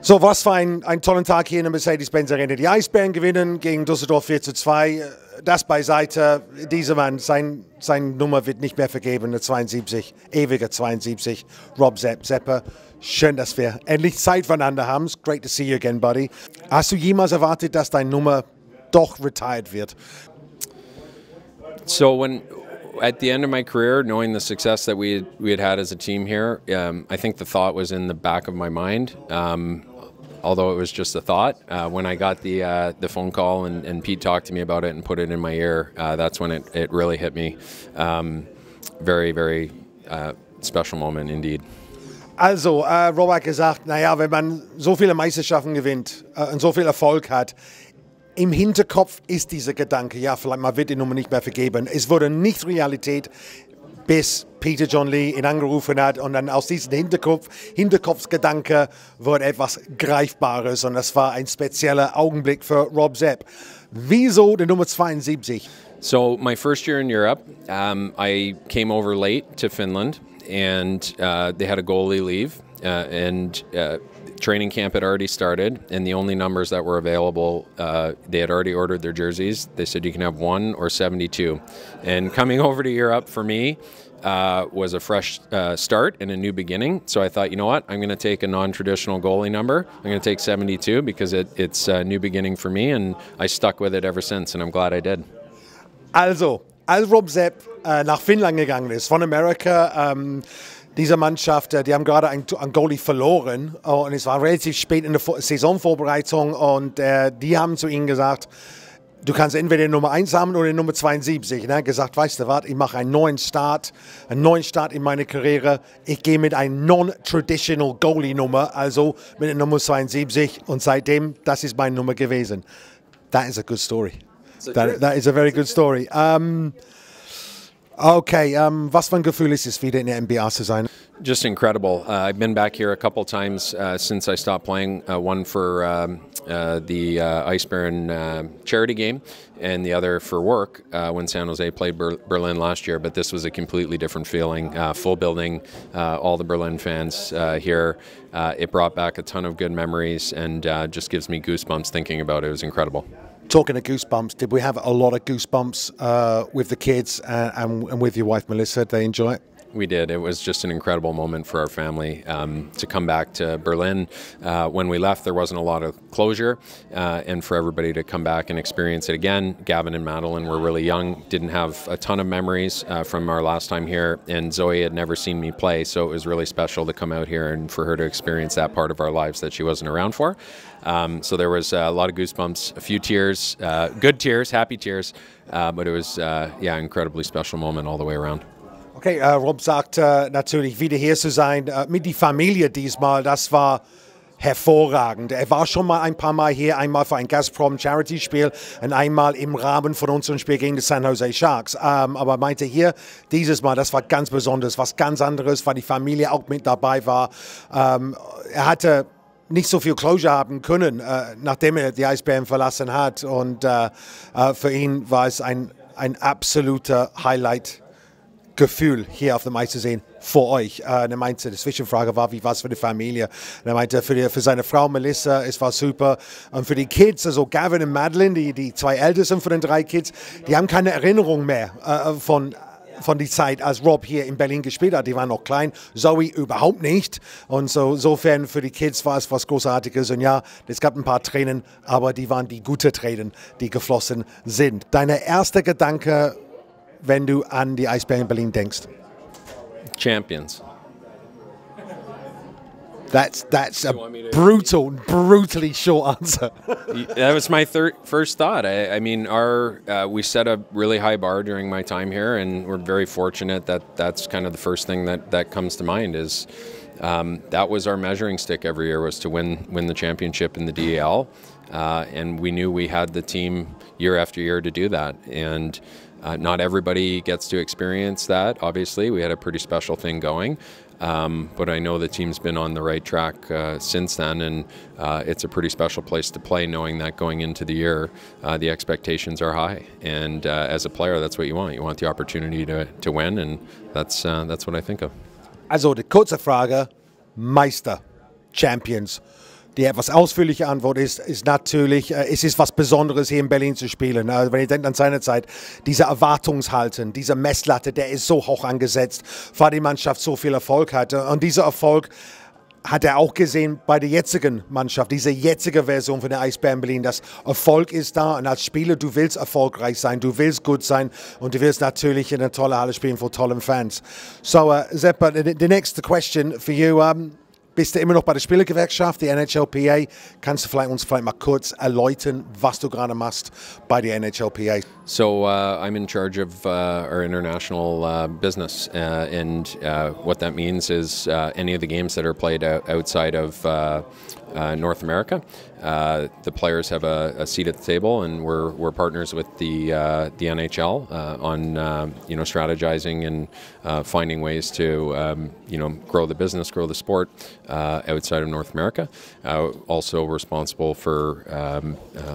So, was für ein tollen Tag hier in der Mercedes-Benz Arena. Die Eisbären gewinnen gegen Düsseldorf 4:2. Das beiseite. Dieser Mann, seine Nummer wird nicht mehr vergeben. Eine 72, ewige 72. Rob Zepp. Schön, dass wir endlich Zeit voneinander haben. It's great to see you again, buddy. Hast du jemals erwartet, dass deine Nummer doch retired wird? So at the end of my career, knowing the success that we had as a team here, I think the thought was in the back of my mind. Although it was just a thought, when I got the phone call and Pete talked to me about it and put it in my ear, that's when it really hit me. Very, very special moment indeed. Also, Rob hat gesagt, naja, wenn man so viele Meisterschaften gewinnt und so viel Erfolg hat, im Hinterkopf ist dieser Gedanke, ja, vielleicht mal wird die Nummer nicht mehr vergeben. Es wurde nicht Realität, bis Peter John Lee ihn angerufen hat und dann aus diesem Hinterkopfsgedanke wurde etwas Greifbares und das war ein spezieller Augenblick für Rob Zepp. Wieso die Nummer 72? So my first year in Europe, I came over late to Finland and they had a goalie leave and training camp had already started, and the only numbers that were available, they had already ordered their jerseys. They said you can have 1 or 72. And coming over to Europe for me was a fresh start and a new beginning. So I thought, you know what, I'm going to take a non-traditional goalie number. I'm going to take 72 because it's a new beginning for me, and I stuck with it ever since, and I'm glad I did. Also, als Rob Zepp nach Finnland gegangen ist, von Amerika, diese Mannschaft, die haben gerade einen Goalie verloren und es war relativ spät in der Saisonvorbereitung und die haben zu ihm gesagt, du kannst entweder die Nummer 1 haben oder die Nummer 72. Und er hat gesagt, weißt du was, ich mache einen neuen Start in meiner Karriere. Ich gehe mit einer non-traditional Goalie-Nummer, also mit der Nummer 72 und seitdem, das ist meine Nummer gewesen. That is a good story. That is a very good story. Okay, was für ein Gefühl ist es, wieder in der NBA zu sein? Just incredible. I've been back here a couple times since I stopped playing. One for the Eisbären charity game, and the other for work when San Jose played Berlin last year. But this was a completely different feeling. Full building, all the Berlin fans here. It brought back a ton of good memories, and just gives me goosebumps thinking about it. It was incredible. Talking of goosebumps, did we have a lot of goosebumps with the kids and with your wife Melissa? Did they enjoy it? We did. It was just an incredible moment for our family to come back to Berlin. When we left, there wasn't a lot of closure, and for everybody to come back and experience it again. Gavin and Madeline were really young, didn't have a ton of memories from our last time here, and Zoe had never seen me play, so it was really special to come out here and for her to experience that part of our lives that she wasn't around for. So there was a lot of goosebumps, a few tears, good tears, happy tears, but it was, yeah, incredibly special moment all the way around. Okay, Rob sagt natürlich, wieder hier zu sein, mit der Familie diesmal, das war hervorragend. Er war schon mal ein paar Mal hier, einmal für ein Gazprom-Charity-Spiel und einmal im Rahmen von unserem Spiel gegen die San Jose Sharks. Aber meinte hier, dieses Mal, das war ganz besonders, was ganz anderes, weil die Familie auch mit dabei war. Er hatte nicht so viel Closure haben können, nachdem er die Eisbären verlassen hat. Und für ihn war es ein absoluter Highlight-Gefühl, hier auf dem Eis zu sehen, vor euch. Er meinte, die Zwischenfrage war, wie war es für die Familie? Und er meinte, für seine Frau Melissa, es war super. Und für die Kids, also Gavin und Madeline, die zwei Ältesten von den 3 Kids, die haben keine Erinnerung mehr von der Zeit, als Rob hier in Berlin gespielt hat. Die waren noch klein, Zoe überhaupt nicht. Und insofern für die Kids war es was Großartiges. Und ja, es gab ein paar Tränen, aber die waren die guten Tränen, die geflossen sind. Dein erster Gedanke, wenn du an die Eisbären in Berlin denkst? Champions. That's a brutally short answer. That was my first thought. I mean, we set a really high bar during my time here, and we're very fortunate that that's kind of the first thing that comes to mind is that was our measuring stick every year, was to win the championship in the DEL, and we knew we had the team year after year to do that, and not everybody gets to experience that. Obviously, we had a pretty special thing going. But I know the team's been on the right track since then, and it's a pretty special place to play, knowing that going into the year, the expectations are high. And as a player, that's what you want. You want the opportunity to win, and that's what I think of. Also, die kurze Frage, Meister, Champions. Die etwas ausführliche Antwort ist natürlich, es ist was Besonderes, hier in Berlin zu spielen. Also wenn ihr denkt an seine Zeit, diese Erwartungshalten, diese Messlatte, der ist so hoch angesetzt, weil die Mannschaft so viel Erfolg hatte. Und dieser Erfolg hat er auch gesehen bei der jetzigen Mannschaft, diese jetzige Version von der Eisbären Berlin. Das Erfolg ist da und als Spieler, du willst erfolgreich sein, du willst gut sein und du willst natürlich in einer tollen Halle spielen vor tollen Fans. So, Zepp, the next question for you. Bist du immer noch bei der Spielergewerkschaft, die NHLPA? Kannst du uns mal kurz erläutern, was du gerade machst bei der NHLPA? So I'm in charge of our international business, and what that means is any of the games that are played outside of North America. The players have a seat at the table, and we're partners with the NHL on strategizing and finding ways to grow the business, grow the sport outside of North America. Also responsible for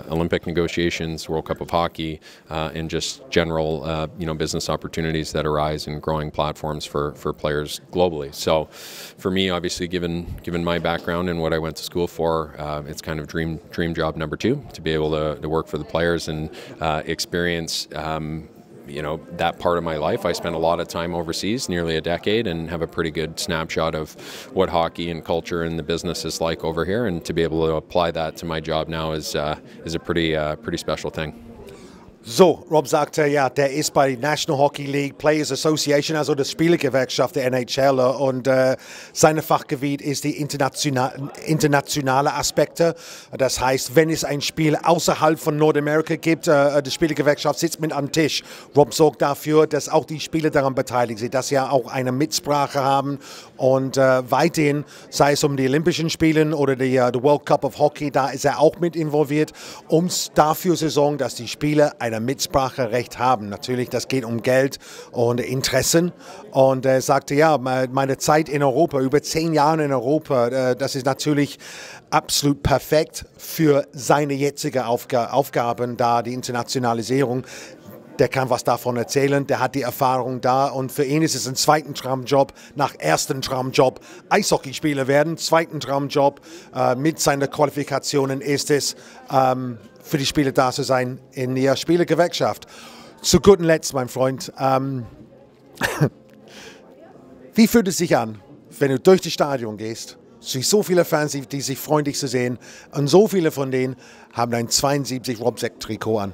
Olympic negotiations, World Cup of Hockey, and just general business opportunities that arise in growing platforms for players globally. So, for me, obviously, given my background and what I went to school for, it's kind of dream job number two, to be able to work for the players and experience that part of my life. I spent a lot of time overseas, nearly a decade, and have a pretty good snapshot of what hockey and culture and the business is like over here. And to be able to apply that to my job now is a pretty special thing. So, Rob sagte, ja, der ist bei National Hockey League Players Association, also der Spielergewerkschaft der NHL, und sein Fachgebiet ist die internationale Aspekte. Das heißt, wenn es ein Spiel außerhalb von Nordamerika gibt, die Spielergewerkschaft sitzt mit am Tisch. Rob sorgt dafür, dass auch die Spieler daran beteiligt sind, dass sie ja auch eine Mitsprache haben und weiterhin, sei es um die Olympischen Spiele oder die World Cup of Hockey, da ist er auch mit involviert, um dafür zu sorgen, dass die Spieler ein Mitspracherecht haben. Natürlich, das geht um Geld und Interessen. Und er sagte, ja, meine Zeit in Europa, über 10 Jahre in Europa, das ist natürlich absolut perfekt für seine jetzige Aufgaben, da die Internationalisierung. Der kann was davon erzählen, der hat die Erfahrung da und für ihn ist es ein zweiten Traumjob, nach ersten Traumjob Eishockeyspieler werden, zweiten Traumjob mit seinen Qualifikationen ist es, für die Spieler da zu sein in der Spielergewerkschaft. Zu guter Letzt, mein Freund, wie fühlt es sich an, wenn du durch das Stadion gehst, siehst so viele Fans, die sich freuen, dich zu sehen, und so viele von denen haben ein 72 Rob Zepp Trikot an?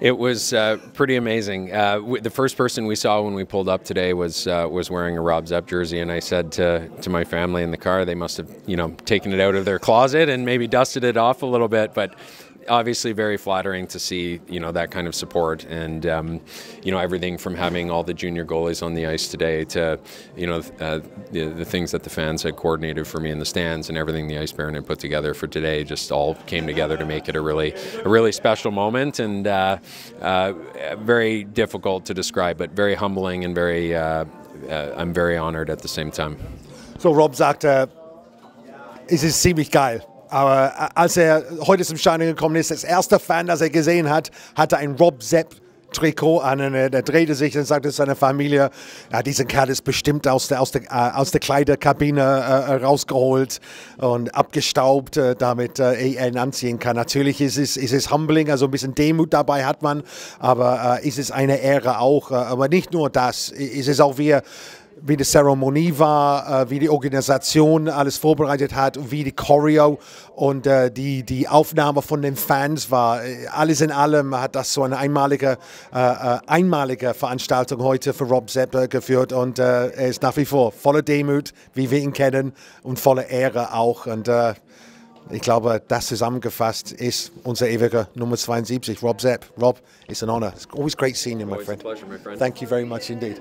It was pretty amazing. The first person we saw when we pulled up today was wearing a Rob Zepp jersey, and I said to my family in the car, they must have taken it out of their closet and maybe dusted it off a little bit, but obviously very flattering to see that kind of support, and everything from having all the junior goalies on the ice today to the things that the fans had coordinated for me in the stands, and everything the Ice Baron had put together for today just all came together to make it a really special moment, and very difficult to describe, but very humbling and very I'm very honored at the same time. So, Rob sagte, es ist ziemlich geil. Aber als er heute zum Stadion gekommen ist, das erste Fan, das er gesehen hat, hatte ein Rob Zepp Trikot an. Und er drehte sich und sagte zu seiner Familie, ja, dieser Kerl ist bestimmt aus der Kleiderkabine rausgeholt und abgestaubt, damit er ihn anziehen kann. Natürlich ist es humbling, also ein bisschen Demut dabei hat man, aber ist es eine Ehre auch. Aber nicht nur das, ist es auch wie die Zeremonie war, wie die Organisation alles vorbereitet hat, wie die Choreo und die Aufnahme von den Fans war. Alles in allem hat das so eine einmalige Veranstaltung heute für Rob Zepp geführt, und er ist nach wie vor voller Demut, wie wir ihn kennen, und voller Ehre auch. Und ich glaube, das zusammengefasst ist unser ewiger Nummer 72, Rob Zepp. Rob, it's an honor. It's always great seeing you, my friend. Always a pleasure, my friend. Thank you very much indeed.